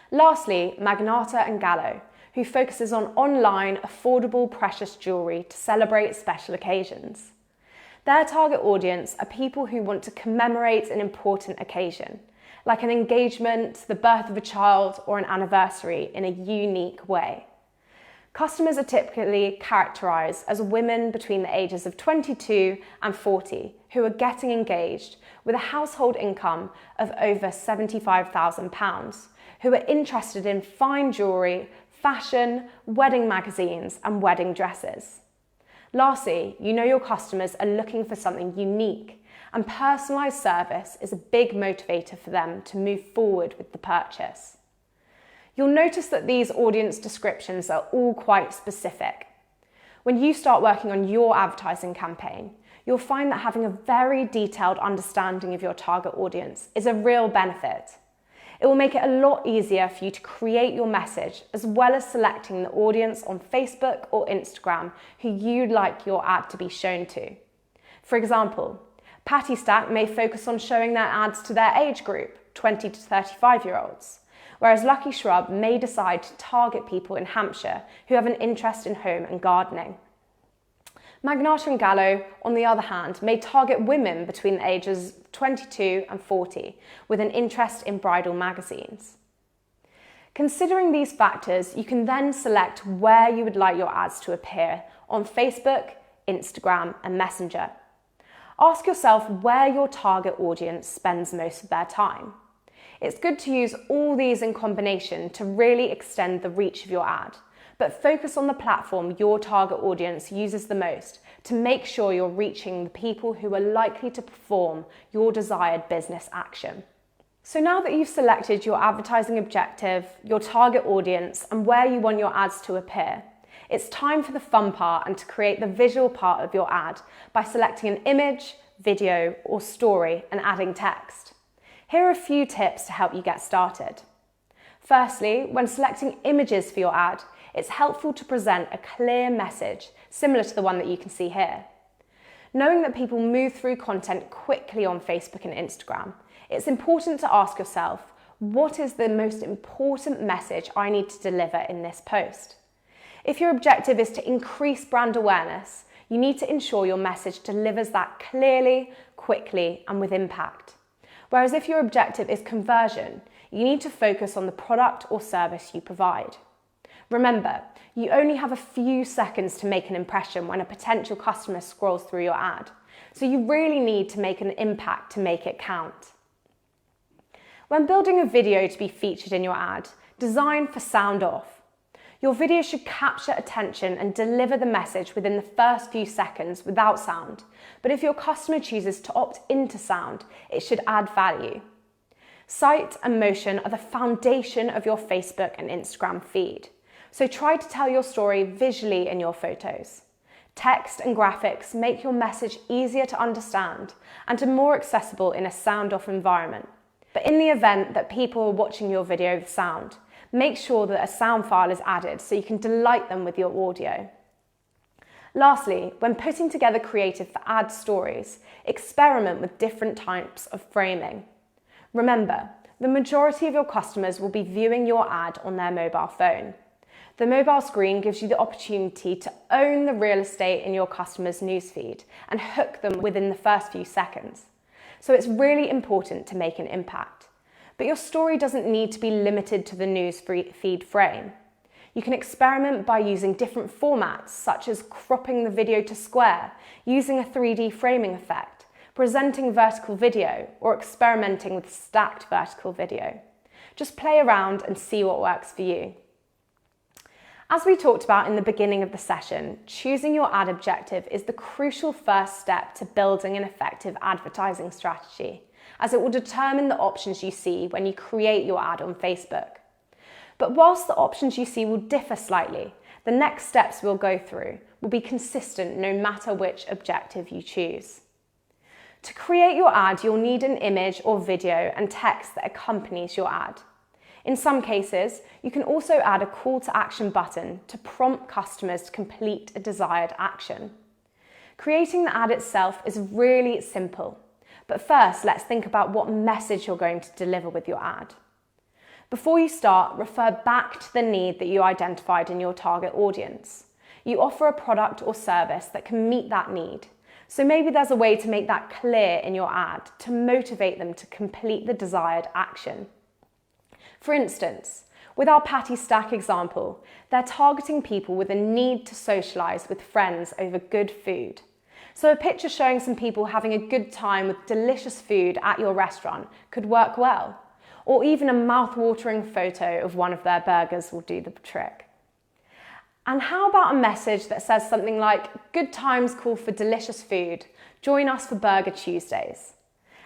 Lastly, Magnata and Gallo, who focuses on online, affordable, precious jewellery to celebrate special occasions. Their target audience are people who want to commemorate an important occasion, like an engagement, the birth of a child, or an anniversary in a unique way. Customers are typically characterised as women between the ages of 22 and 40 who are getting engaged with a household income of over £75,000, who are interested in fine jewellery, fashion, wedding magazines, and wedding dresses. Lastly, you know your customers are looking for something unique, and personalised service is a big motivator for them to move forward with the purchase. You'll notice that these audience descriptions are all quite specific. When you start working on your advertising campaign, you'll find that having a very detailed understanding of your target audience is a real benefit. It will make it a lot easier for you to create your message, as well as selecting the audience on Facebook or Instagram who you'd like your ad to be shown to. For example, Patty Stack may focus on showing their ads to their age group, 20 to 35-year-olds, whereas Lucky Shrub may decide to target people in Hampshire who have an interest in home and gardening. Magnata and Gallo, on the other hand, may target women between the ages 22 and 40 with an interest in bridal magazines. Considering these factors, you can then select where you would like your ads to appear on Facebook, Instagram, and Messenger. Ask yourself where your target audience spends most of their time. It's good to use all these in combination to really extend the reach of your ad, but focus on the platform your target audience uses the most to make sure you're reaching the people who are likely to perform your desired business action. So now that you've selected your advertising objective, your target audience, and where you want your ads to appear, it's time for the fun part and to create the visual part of your ad by selecting an image, video, or story and adding text. Here are a few tips to help you get started. Firstly, when selecting images for your ad, it's helpful to present a clear message similar to the one that you can see here. Knowing that people move through content quickly on Facebook and Instagram, it's important to ask yourself, what is the most important message I need to deliver in this post? If your objective is to increase brand awareness, you need to ensure your message delivers that clearly, quickly, and with impact. Whereas if your objective is conversion, you need to focus on the product or service you provide. Remember, you only have a few seconds to make an impression when a potential customer scrolls through your ad, so you really need to make an impact to make it count. When building a video to be featured in your ad, design for sound off. Your video should capture attention and deliver the message within the first few seconds without sound, but if your customer chooses to opt into sound, it should add value. Sight and motion are the foundation of your Facebook and Instagram feed, so try to tell your story visually in your photos. Text and graphics make your message easier to understand and are more accessible in a sound-off environment. But in the event that people are watching your video with sound, make sure that a sound file is added so you can delight them with your audio. Lastly, when putting together creative for ad stories, experiment with different types of framing. Remember, the majority of your customers will be viewing your ad on their mobile phone. The mobile screen gives you the opportunity to own the real estate in your customer's newsfeed and hook them within the first few seconds. So it's really important to make an impact. But your story doesn't need to be limited to the news feed frame. You can experiment by using different formats, such as cropping the video to square, using a 3D framing effect, presenting vertical video, or experimenting with stacked vertical video. Just play around and see what works for you. As we talked about in the beginning of the session, choosing your ad objective is the crucial first step to building an effective advertising strategy, as it will determine the options you see when you create your ad on Facebook. But whilst the options you see will differ slightly, the next steps we'll go through will be consistent no matter which objective you choose. To create your ad, you'll need an image or video and text that accompanies your ad. In some cases, you can also add a call to action button to prompt customers to complete a desired action. Creating the ad itself is really simple, but first let's think about what message you're going to deliver with your ad. Before you start, refer back to the need that you identified in your target audience. You offer a product or service that can meet that need, so maybe there's a way to make that clear in your ad to motivate them to complete the desired action. For instance, with our Patty Stack example, they're targeting people with a need to socialise with friends over good food. So a picture showing some people having a good time with delicious food at your restaurant could work well, or even a mouth-watering photo of one of their burgers will do the trick. And how about a message that says something like, "Good times call for delicious food, join us for Burger Tuesdays."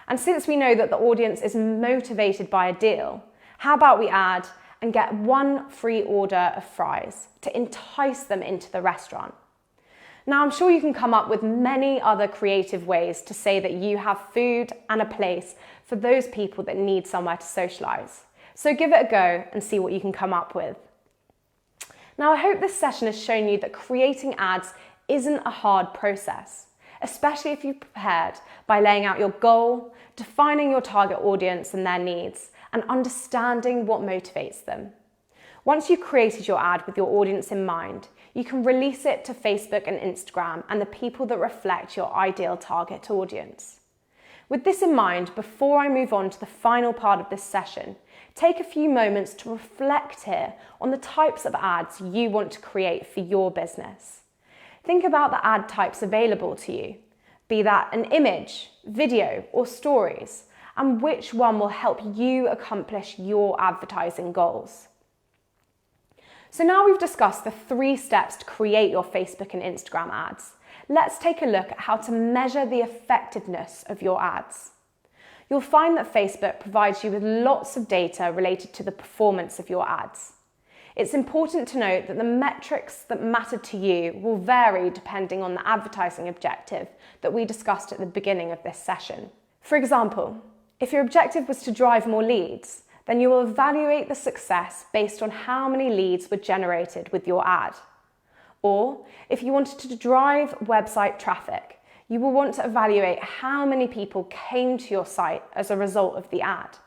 And since we know that the audience is motivated by a deal, how about we add and get one free order of fries to entice them into the restaurant? Now, I'm sure you can come up with many other creative ways to say that you have food and a place for those people that need somewhere to socialise. So give it a go and see what you can come up with. Now, I hope this session has shown you that creating ads isn't a hard process, especially if you've prepared by laying out your goal, defining your target audience and their needs, and understanding what motivates them. Once you've created your ad with your audience in mind, you can release it to Facebook and Instagram and the people that reflect your ideal target audience. With this in mind, before I move on to the final part of this session, take a few moments to reflect here on the types of ads you want to create for your business. Think about the ad types available to you, be that an image, video, or stories, and which one will help you accomplish your advertising goals. So now we've discussed the 3 steps to create your Facebook and Instagram ads. Let's take a look at how to measure the effectiveness of your ads. You'll find that Facebook provides you with lots of data related to the performance of your ads. It's important to note that the metrics that matter to you will vary depending on the advertising objective that we discussed at the beginning of this session. For example, if your objective was to drive more leads, then you will evaluate the success based on how many leads were generated with your ad. Or if you wanted to drive website traffic, you will want to evaluate how many people came to your site as a result of the ad.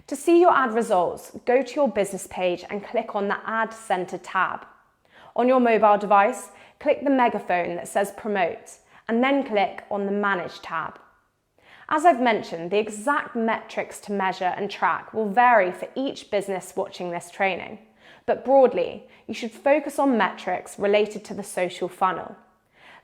To see your ad results, go to your business page and click on the Ad Center tab. On your mobile device, click the megaphone that says Promote, and then click on the Manage tab. As I've mentioned, the exact metrics to measure and track will vary for each business watching this training, but broadly, you should focus on metrics related to the social funnel.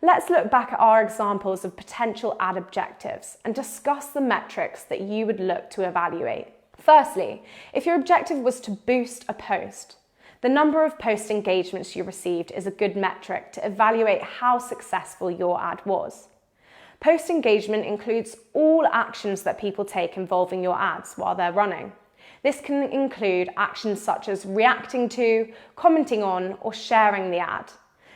Let's look back at our examples of potential ad objectives and discuss the metrics that you would look to evaluate. Firstly, if your objective was to boost a post, the number of post engagements you received is a good metric to evaluate how successful your ad was. Post engagement includes all actions that people take involving your ads while they're running. This can include actions such as reacting to, commenting on, or sharing the ad,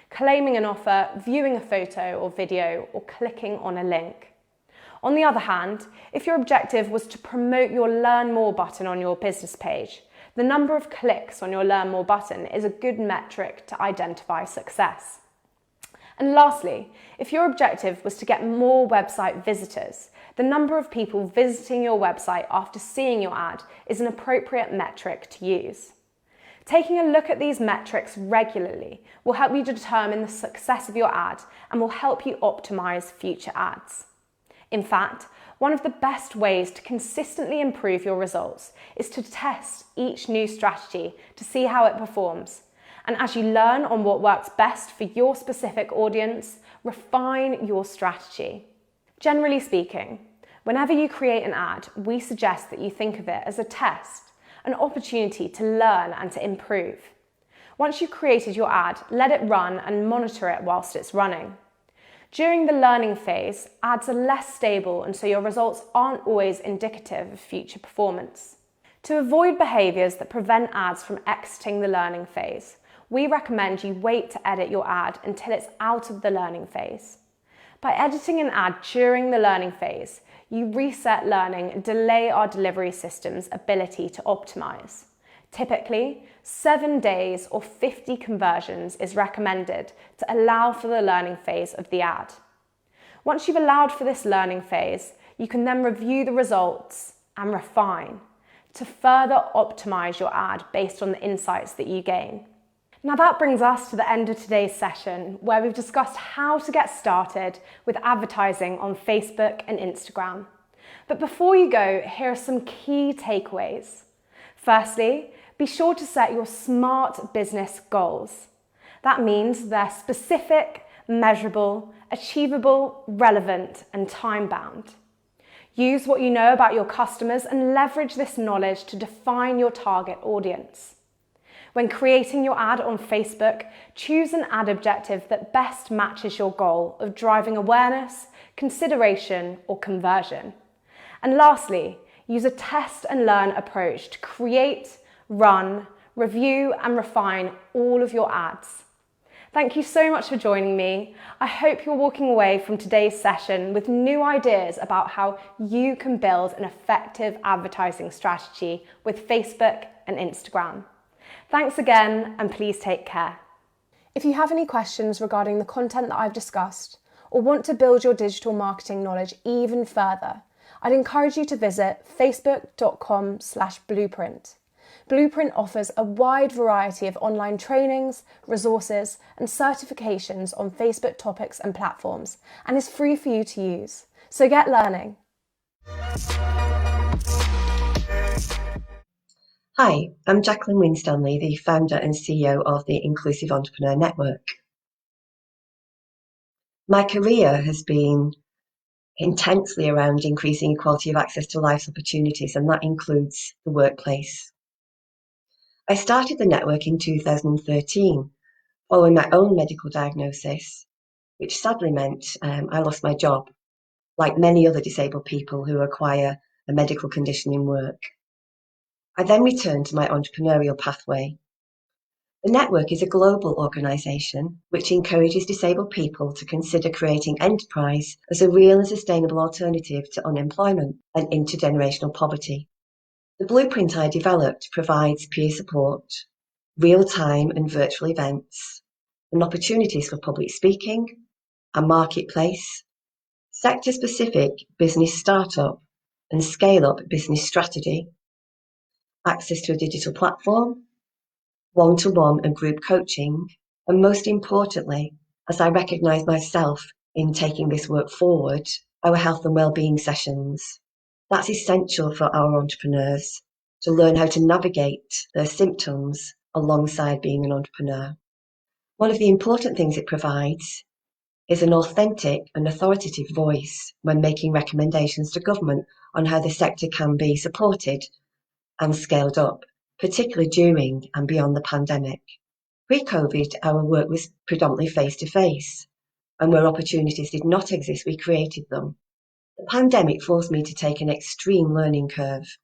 claiming an offer, viewing a photo or video, or clicking on a link. On the other hand, if your objective was to promote your Learn More button on your business page, the number of clicks on your Learn More button is a good metric to identify success. And lastly, if your objective was to get more website visitors, the number of people visiting your website after seeing your ad is an appropriate metric to use. Taking a look at these metrics regularly will help you determine the success of your ad and will help you optimize future ads. In fact, one of the best ways to consistently improve your results is to test each new strategy to see how it performs. And as you learn on what works best for your specific audience, refine your strategy. Generally speaking, whenever you create an ad, we suggest that you think of it as a test, an opportunity to learn and to improve. Once you've created your ad, let it run and monitor it whilst it's running. During the learning phase, ads are less stable and so your results aren't always indicative of future performance. To avoid behaviours that prevent ads from exiting the learning phase, we recommend you wait to edit your ad until it's out of the learning phase. By editing an ad during the learning phase, you reset learning and delay our delivery system's ability to optimise. Typically, 7 days or 50 conversions is recommended to allow for the learning phase of the ad. Once you've allowed for this learning phase, you can then review the results and refine to further optimise your ad based on the insights that you gain. Now that brings us to the end of today's session, where we've discussed how to get started with advertising on Facebook and Instagram. But before you go, here are some key takeaways. Firstly, be sure to set your SMART business goals. That means they're specific, measurable, achievable, relevant, and time-bound. Use what you know about your customers and leverage this knowledge to define your target audience. When creating your ad on Facebook, choose an ad objective that best matches your goal of driving awareness, consideration, or conversion. And lastly, use a test and learn approach to create, run, review, and refine all of your ads. Thank you so much for joining me. I hope you're walking away from today's session with new ideas about how you can build an effective advertising strategy with Facebook and Instagram. Thanks again, and please take care. If you have any questions regarding the content that I've discussed, or want to build your digital marketing knowledge even further, I'd encourage you to visit facebook.com/blueprint. Blueprint offers a wide variety of online trainings, resources, and certifications on Facebook topics and platforms, and is free for you to use. So get learning. Hi, I'm Jacqueline Winstanley, the founder and CEO of the Inclusive Entrepreneur Network. My career has been intensely around increasing equality of access to life's opportunities, and that includes the workplace. I started the network in 2013, following my own medical diagnosis, which sadly meant I lost my job, like many other disabled people who acquire a medical condition in work. I then returned to my entrepreneurial pathway. The network is a global organisation which encourages disabled people to consider creating enterprise as a real and sustainable alternative to unemployment and intergenerational poverty. The blueprint I developed provides peer support, real-time and virtual events, and opportunities for public speaking, a marketplace, sector-specific business startup and scale-up business strategy, access to a digital platform, one-to-one and group coaching, and most importantly, as I recognise myself in taking this work forward, our health and wellbeing sessions. That's essential for our entrepreneurs to learn how to navigate their symptoms alongside being an entrepreneur. One of the important things it provides is an authentic and authoritative voice when making recommendations to government on how the sector can be supported and scaled up, particularly during and beyond the pandemic. Pre-COVID, our work was predominantly face-to-face, and where opportunities did not exist, we created them. The pandemic forced me to take an extreme learning curve.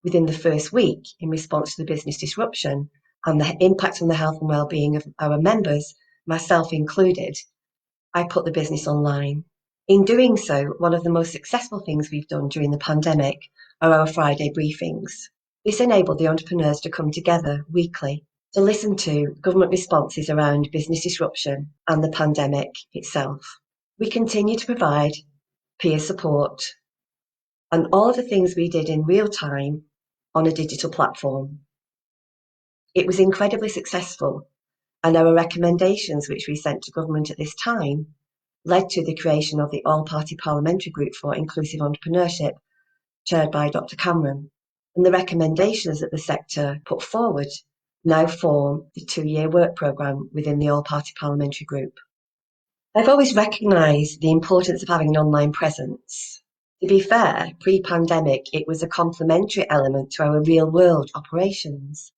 Within the first week, in response to the business disruption and the impact on the health and well-being of our members, myself included, I put the business online. In doing so, one of the most successful things we've done during the pandemic are our Friday briefings. This enabled the entrepreneurs to come together weekly to listen to government responses around business disruption and the pandemic itself. We continue to provide peer support and all of the things we did in real time on a digital platform. It was incredibly successful, and our recommendations, which we sent to government at this time, led to the creation of the All-Party Parliamentary Group for Inclusive Entrepreneurship, chaired by Dr. Cameron. And the recommendations that the sector put forward now form the 2-year work programme within the All-Party Parliamentary Group. I've always recognised the importance of having an online presence. To be fair, pre-pandemic, it was a complementary element to our real-world operations.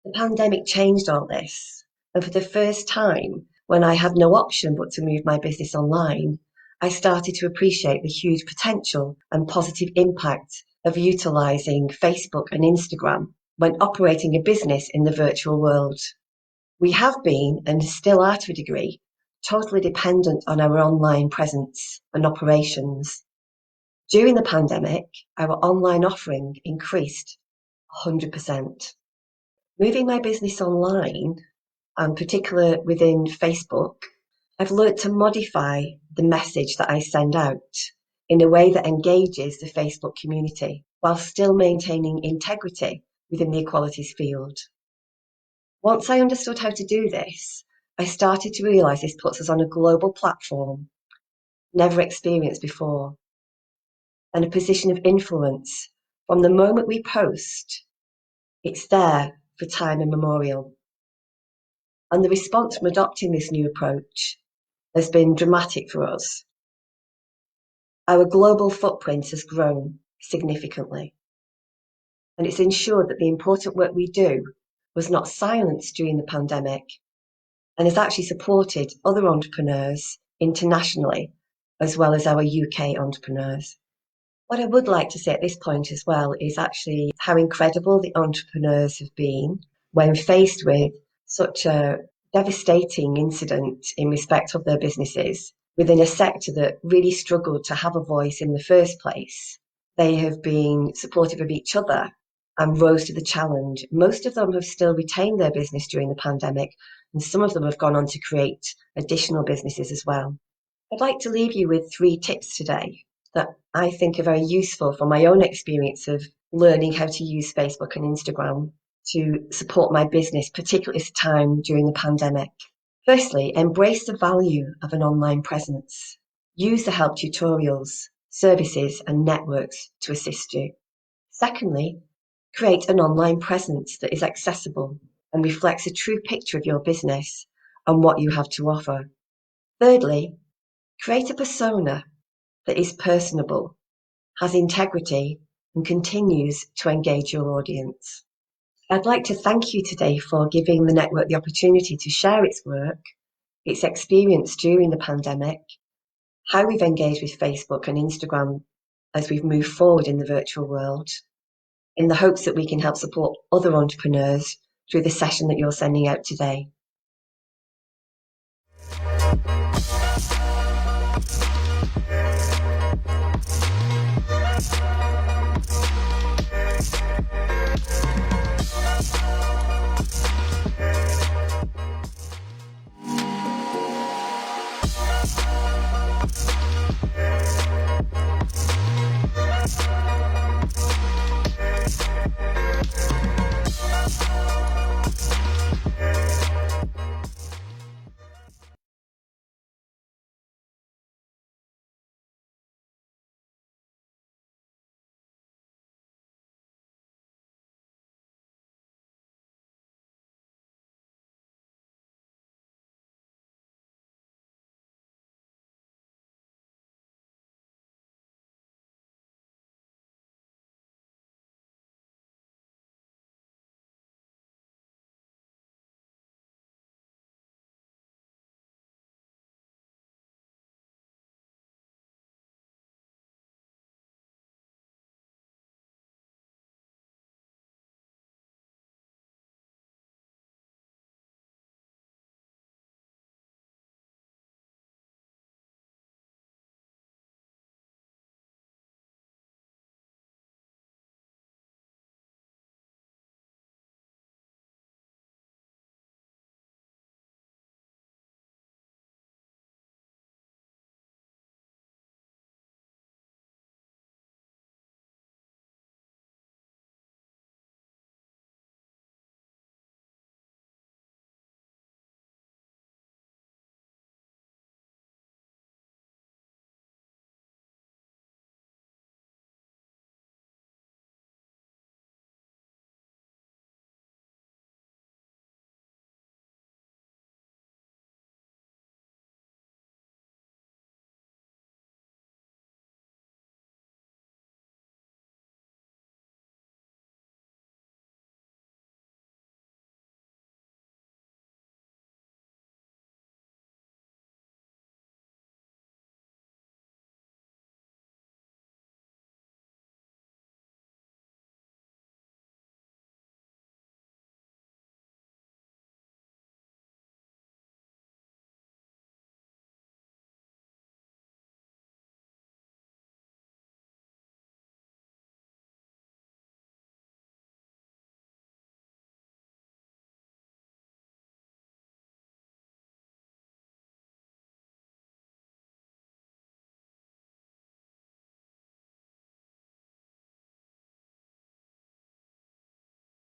The pandemic changed all this, And for the first time, when I had no option but to move my business online, I started to appreciate the huge potential and positive impact of utilising Facebook and Instagram when operating a business in the virtual world. We have been, and still are to a degree, totally dependent on our online presence and operations. During the pandemic, our online offering increased 100%. Moving my business online, and particularly within Facebook, I've learnt to modify the message that I send out in a way that engages the Facebook community while still maintaining integrity within the equalities field. Once I understood how to do this, I started to realise this puts us on a global platform, never experienced before, and a position of influence. From the moment we post, it's there for time immemorial. And the response from adopting this new approach has been dramatic for us. Our global footprint has grown significantly, and it's ensured that the important work we do was not silenced during the pandemic and has actually supported other entrepreneurs internationally, as well as our UK entrepreneurs. What I would like to say at this point as well is actually how incredible the entrepreneurs have been when faced with such a devastating incident in respect of their businesses within a sector that really struggled to have a voice in the first place. They have been supportive of each other and rose to the challenge. Most of them have still retained their business during the pandemic, and some of them have gone on to create additional businesses as well. I'd like to leave you with 3 tips today that I think are very useful from my own experience of learning how to use Facebook and Instagram to support my business, particularly this time during the pandemic. Firstly, embrace the value of an online presence. Use the help tutorials, services and networks to assist you. Secondly, create an online presence that is accessible and reflects a true picture of your business and what you have to offer. Thirdly, create a persona that is personable, has integrity, and continues to engage your audience. I'd like to thank you today for giving the network the opportunity to share its work, its experience during the pandemic, how we've engaged with Facebook and Instagram as we've moved forward in the virtual world, in the hopes that we can help support other entrepreneurs through the session that you're sending out today.